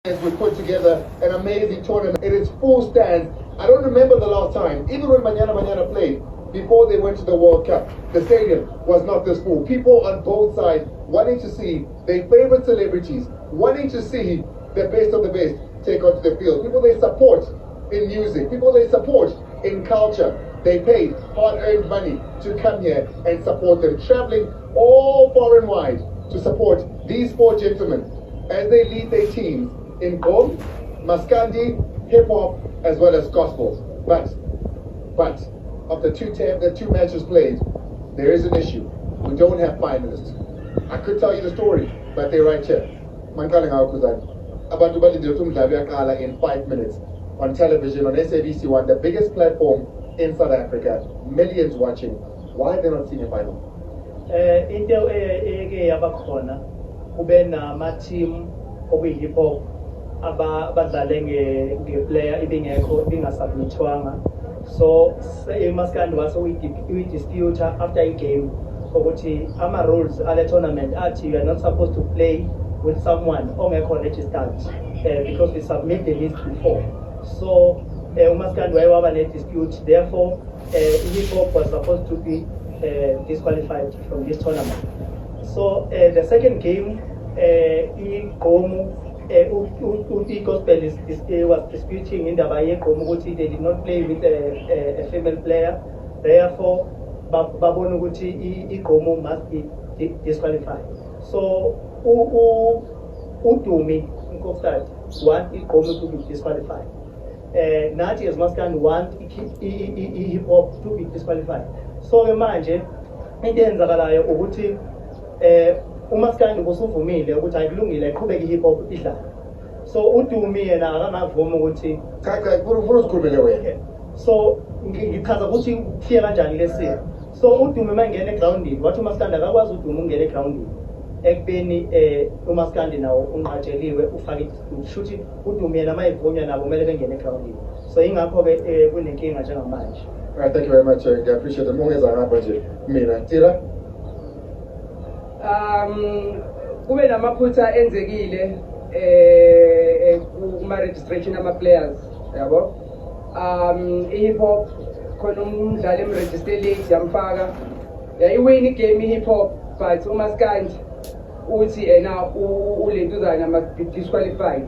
We put together an amazing tournament. It is full stands. I don't remember the last time, even when Manana played, before they went to the World Cup, the stadium was not this full. People on both sides wanting to see their favorite celebrities, wanting to see the best of the best take onto the field. People they support in music, people they support in culture. They paid hard-earned money to come here and support them, traveling all far and wide to support these four gentlemen as they lead their teams in Gqom, Maskandi, hip hop, as well as gospel. But of the two matches played, there is an issue. We don't have finalists. I could tell you the story, but they're right here. Mankala ngawukhuzana. Abantu balindele ukuthi umdlalo uyaqala in 5 minutes on television on SABC1, the biggest platform in South Africa. Millions watching. Why are they not seeing a final? Into eke yabakhona kube nama team okuyi hip hop abadlale ngeplayer ibingekho ingasubmitwanga, so uMaskandi wase uyidispute after i-game ukuthi ama rules ale tournament athi you are not supposed to play with someone ongekho registered because we submit the list before. So uMaskandi wayewaba ne-dispute, therefore hip hop was supposed to be disqualified from this tournament. So the second game iGqom Gospel was disputing in the Gqom they did not play with a female player, therefore babona ukuthi iGqom must be disqualified. So uDumi Nkosikazi want iGqom to be disqualified. Nathi as Maskandi want hip hop to be disqualified. So manje into eyenzakalayo ukuthi uMaskandi kusuvumile ukuthi ayikulungile iqhubeke hip hop idlala. So uDumi yena akangavuma ukuthi Kaka usikhulumele wena. So ngichaza ukuthi kuhliye kanjani lesimo. So uDumi mangena egroundini wathi uMaskandi akakwazi uDumi ungena egroundini ekubeni uMaskandi nawo unqatsheliwe ufake ishuthi uDumi yena mayivunywa nabo kumele bengene egroundini. So ingakho ke kunenkinga njengamanje. All right, thank you very much. I appreciate it. Mongeza ngapha nje mina. Tira. Kube namaphutha enzekile kuma registration ama players yabo. Hip hop khona umdlali emregister late yamfaka yayiwin igame hip hop but uMaskandi uthi ena ulentuzana must be disqualified.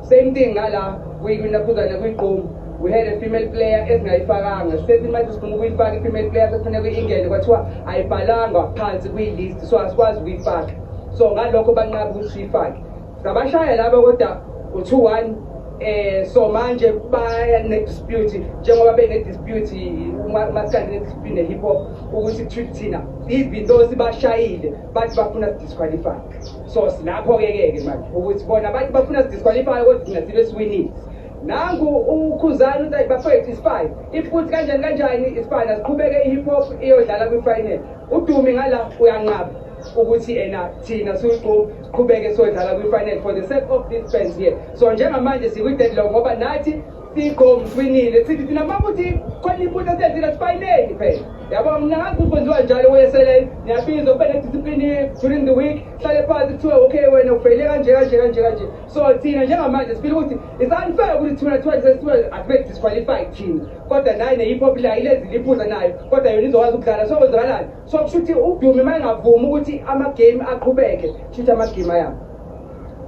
Same thing ngala kuyinaphuzana kwiGqom, we had a female player esingayifakanga sithi manje sifuna ukuyifaka i-female player sekufanele ingene kwathiwa ayibhalanga phansi kwi-list so asikwazi ukuyifaka, so ngalokho banqaba ukuthi siyifake. Sabashaya laba kodwa u2-1 so manje baya ne-dispute njengoba bene-dispute uMaskandi ne-dispute ne-hip hop ukuthi thina even though sibashayile bathi bafuna sidisqualify. So sinapho-ke manje ukuthi bona bathi bafuna sidisqualify kodwa thina sibe siwinile. Nangu ukhuzana uthi bafethu is5 if futhi kanjani is5 asiqhubeke i-hip hop iyodlala kwi-final. uDumi ngala uyanqaba ukuthi thina siqhubeke siqhubeke siyodlala kwi-final for the sake of this fans here. So njengamanje sikwi-deadlock ngoba nathi siGqom siwinile sithi thina makuthi khona iphutha sethina sifinele phela. Yabo mina ngathi kwenziwa njalo weselele niyabizwa ube ne-discipline during the week hlale phansi kuthiwe okay wena ufeyile kanje. So thina njengamanje sifile ukuthi it's unfair ukuthi thina sesiwe asibe disqualified thina kodwa naye ne-hip hop la ilezile iphutha nayo kodwa yona izokwazi ukudlala. So kwenzakalani? So kushuthi uDumi mayengavumi ukuthi ama-game aqhubeke kushuthi ama-game ayami.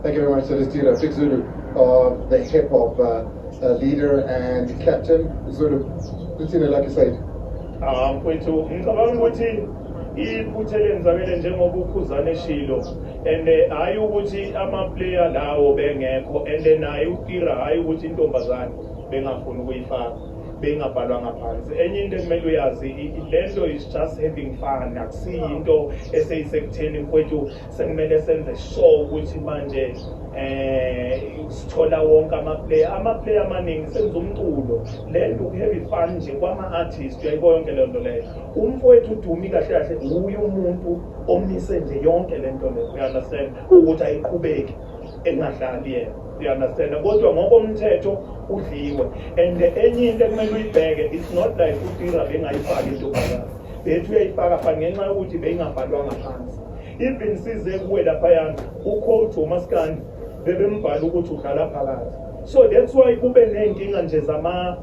Thank you very much, Tira. Big Zulu, the hip hop leader and captain. Zulu, Lutina, like you said. Mfowethu ngicabanga ukuthi iphutha lenzakele njengoba ukhuzana eshilo and hayi ukuthi ama-player lawo bengekho and naye uTira hayi ukuthi intombazane bengafuni ukuyifaka bengabhalwanga phansi. Enye into ekumele uyazi lento is just having fun, akusiyi into eseyisekutheni mfowethu sekumele senze sure ukuthi manje sithola wonke ama-player amaningi senza umculo lento ku-heavy fun nje kwama-artist uyayibo yonke le nto leyo. Umfowethu uDumi kahle kahle uye umuntu omise nje yonke le nto leyo, uya-understand ukuthi ayiqhubeki engadlali yena, uya-understand kodwa ngokomthetho udliwe. And enye into ekumele uyibheke, it's not like uTira bengayifaki intombazane, bethu uyayifaka fani ngenxa yokuthi beyingabhalwanga phansi. Even size kuwe laphayana ucoach uMaskandi bebembhala ukuthi udlala phakathi. So that's why kube nenkinga nje zama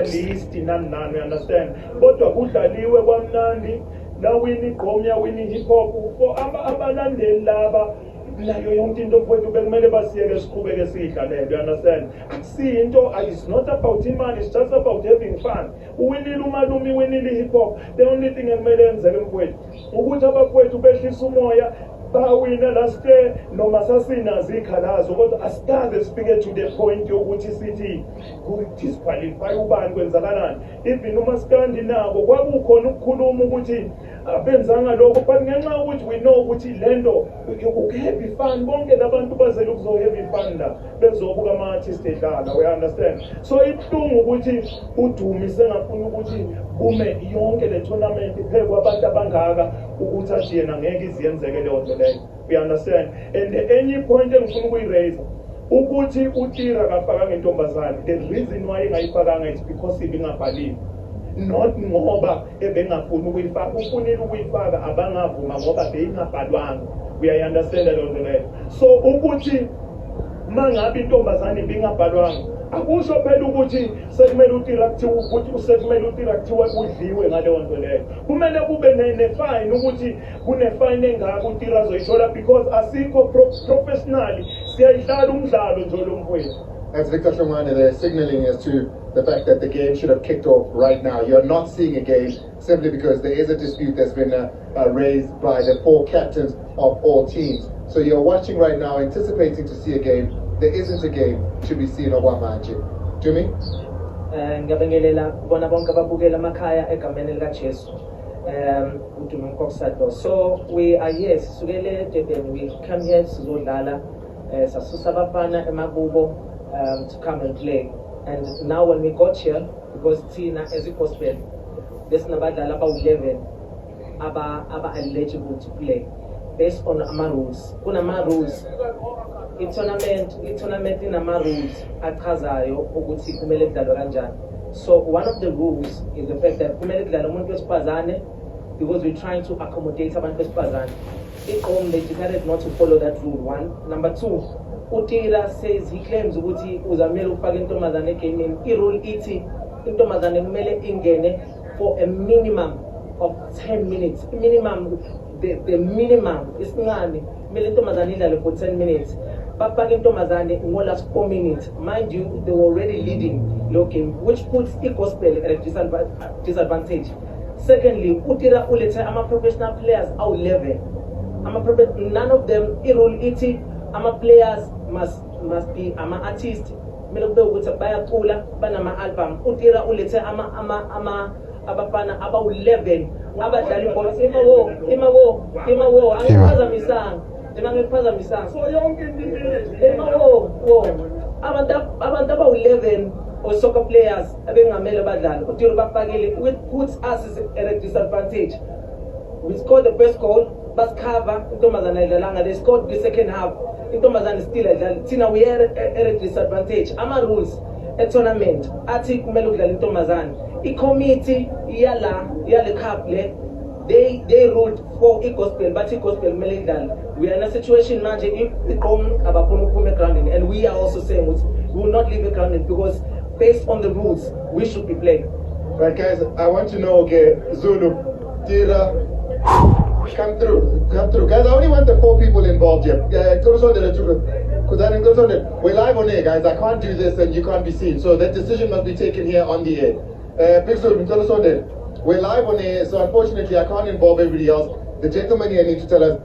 list nani, understand? Kodwa kudlaliwe kwamnandi, la wini igqomya wini hip hop for abalandeli laba nayo yonke into mfowethu bekumele basiyeke siqhubeke sidlalele, you understand? Akusiyinto, it's not about imali, it's just about having fun. Uwinile umalume, uwinile hip hop, the only thing ekumele yenzeke mfowethu ukuthi abafowethu behlisa umoya bawina last year noma sasinazo ikhalazo kodwa asikaze sifike to the point yokuthi sithi disqualify ubani kwenzakalani. Even uMaskandi nabo kwakukhona ukukhuluma ukuthi abenzanga lokho, but ngenxa ukuthi we know ukuthi lento uku-happy fun, bonke labantu bazele ukuzo-happy fun la bezobuka ama-artist edlala, we understand? So ibuhlungu ukuthi uDumi sengafuna ukuthi kume yonke le tournament phezu kwabantu abangaka ukuthi athi yena ngeke iziyenzeke leyo nto leyo, we understand? And enye point engifuna ukuyiraise ukuthi uTira kafakanga intombazane, the reason why engayifakanga is because ibingabhaliwe, not ngoba ebengafuni ukuyifaka. Ufunile ukuyifaka abangavuma ngoba beyingabhalwanga, we understand leyo nto leyo. So ukuthi mangabe intombazane ibingabhalwanga akusho phela ukuthi sekumele uTira kuthiwa ukuthi sekumele uTira kuthiwa udliwe ngaleyo nto leyo. Kumele kube ne-fine ukuthi kune-fine engaka uTira azoyithola because asikho professionally siyayidlala umdlalo njalo mfowethu. As Victor Hlongwane, they're signaling as to the fact that the game should have kicked off right now. You're not seeing a game simply because there is a dispute that's been raised by the 4 captains of all teams. So you're watching right now, anticipating to see a game. There isn't a game to be seen okwamanje. Dumi? Ngiyabingelela bona bonke ababukela emakhaya egameni likaJesu. uDumi Mkoksadlo. So we are here sisukele Durban, we come here sizodlala sasusa abafana emakubo to come and play. And now when we got here, because Tina as a gospel, there's nabadala about 11 aba eligible to play based on our rules. Kuna rules. I-tournament in our rules achazayo ukuthi kumele kudlalwe kanjani. So one of the rules is the fact that kumele kudlalwe umuntu wesifazane because we're trying to accommodate abantu besifazane. IGqom, they decided not to follow that rule, one. Number two, uTira says he claims ukuthi uzamele ufake intombazane egameni. I-rule ithi intombazane kumele ingene for a minimum of 10 minutes. Minimum, the minimum isincane kumele intombazane idlale for 10 minutes. Bafake intombazane in the last 4 minutes. Mind you, they were already leading low game, which puts gospel at a disadvantage. Secondly, uTira ulethe ama-professional players awu 11. None of them i-rule ithi ama-players must be ama-artist. Kumele kube ukuthi bayacula banama-album. uTira ulethe abafana abawu 11 abadlala ibhola. Imawo angikuphazamisanga so yonke abantu abawu 11 or soccer players abengamele badlala uTira bafakile, which puts us at a disadvantage. We scored the first goal, basicover intombazane ayidlalanga. They scored the second half, intombazane still ayidlala. Thina we are at a disadvantage. Ama-rules e-tournament athi kumele udlala intombazane. I-committee yale cup le they ruled for gospel, but gospel kumele idlala. We are in a situation manje if iGqom abafuna ukuphuma egroundini, and we are also saying we will not leave the grounding because based on the rules we should be playing. Right, guys, I want to know, okay, Zulu, Tira, come through. Guys, I only want the 4 people involved here. We're live on air, guys. I can't do this and you can't be seen. So that decision must be taken here on the air. We're live on air, so unfortunately I can't involve everybody else. The gentleman here needs to tell us,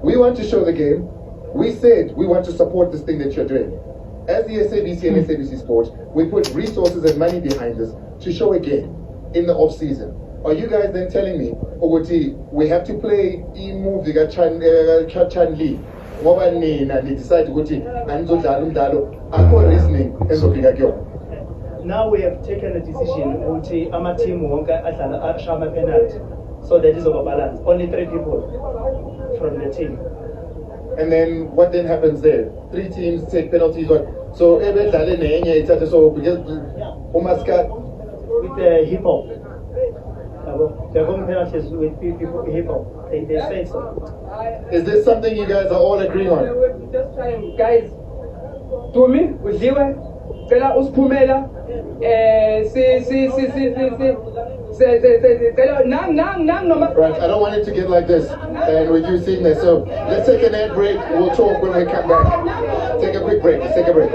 we want to show the game. We said we want to support this thing that you're doing. As the SABC and SABC Sports, we put resources and money behind this to show a game in the off-season. Are you guys then telling me, Oguti, we have to play move the Chan Lee? They decide to go to reasoning. Now we have taken a decision ukuthi ama-team wonke adlala asha ama-penalty, so that is over balance. Only 3 people from the team. And then what then happens there? 3 teams take penalties. So so because Umaska with the hip hop. yabo. They're comparing artists with people hip hop. They say so. Is this something you guys are all agreeing on? We're just trying, guys. Dumi, udliwe, cela usiphumela. Nang noma. Right, I don't want it to get like this and with you sitting there. So let's take an ad break. We'll talk when we come back. Take a quick break. Let's take a break.